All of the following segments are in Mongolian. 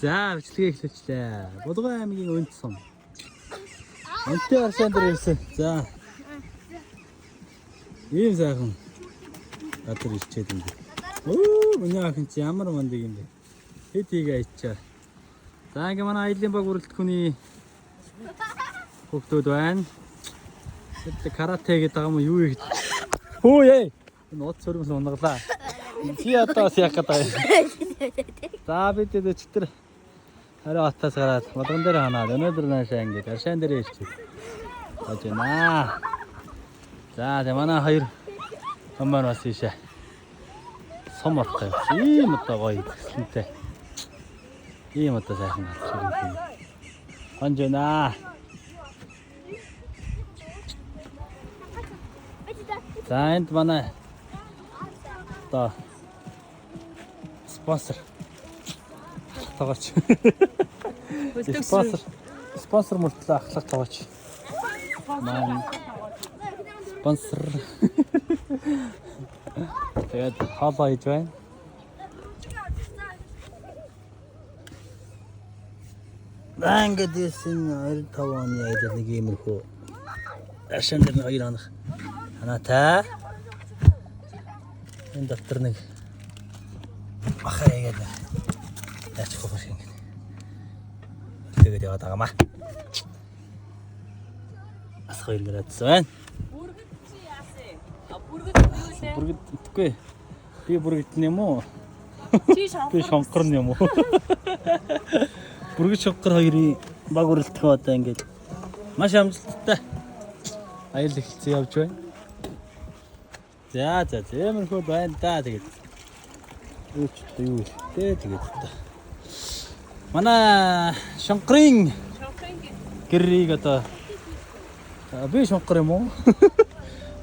За бичлэгээ эхлүүлчлээ. Будган аймгийн Өнт сум. Өнттэй аршаан дээр ирсэн. За. Ийм сайхан гадар ирчээд юм. Оо, миний охин чи ямар мандыг юм бэ? Хэд хийгээ ичээ. За ингээ манай аялын баг бүрэлдэхүүний хүүхдүүд байна. Тэд карате гэдэг юм юу их. Хөө яа. Энэ уц сөрмөс унгалаа. Чи одоо яах гэдэг. За бид өчтөр арай отоос гараад модон дээр ханаад өнөөдөр наашаа ингээ аршаан дээр ирчихв. Очоо наа. За тэ манай хоёр хамаар бас ийшээ. Сум ортой. Ийм одоо гоё гэсэнтэй. Ийм одоо сайхан гарч. Хонжонаа. За энд манай одоо спонсор тагаач. Спонсор мөртлөө ахлах тагаач. Маань спонсор. Тэгээд хаалаа хийж байна. Бангладешийн 25 оны аялал нэг иймэрхүү ашаан дээр 2 хоног ханаатай. Энэ доктор нэг махаа яагаад яач хөх шиг ингэ. Тэгээд яваад байгаа маа. Ас 2 градус байна. Бүргэд чи яасан? Бүргэд юу лээ? Бүргэд итгэхгүй. Би бүргэдэн юм уу? Чи шонхор. Би шонхор юм уу? Бүргэд шонхор хоёрын баг үрэлтэх одоо ингээд маш амжилттай аялал эхэлсэн явж байна. За зэмэрхүү байна да тэгээд. Юу ч юу вэ тэгээд. Манай шонхрын гэрийг одоо би шонхор юм уу?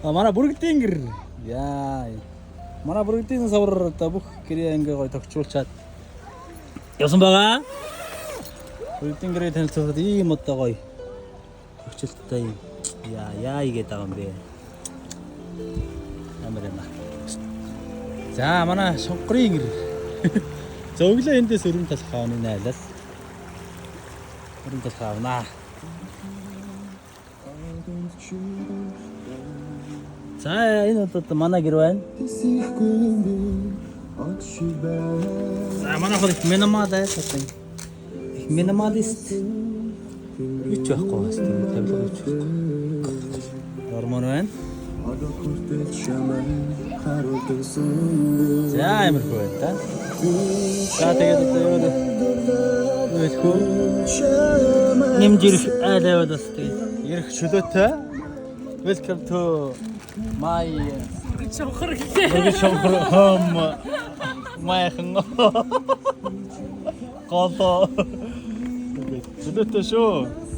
Манай бүргэдийн гэр. Яа. Манай бүргэдийн савар одоо бүх гэрээ ингээ гоё тогтчуулчаад явсан байгаа. Бүргэдийн гэрээ танилцуулаад ийм одоо гоё тогтчилттай яа игээд байгаа юм бэ. Ямар юм ба. За манай шонхрын гэр. Зөглөө эндээс өрөм талах аавны найлал. Өрөм талах аавнаа. За энэ одоо манай гэр байна. За манай хол минимал байсан. Минималист. Юу ч байхгүй бас тийм тавилга юу ч байхгүй. Нормал байна. За ямархуу байна та. За тэгээд одоо юу нэмжирх айлаад бас тэгээд ирэх чөлөөтэй. Welcome to my Шонхор гэлээ. home. Майхан. Гоо. Чөлөөтэй шүү.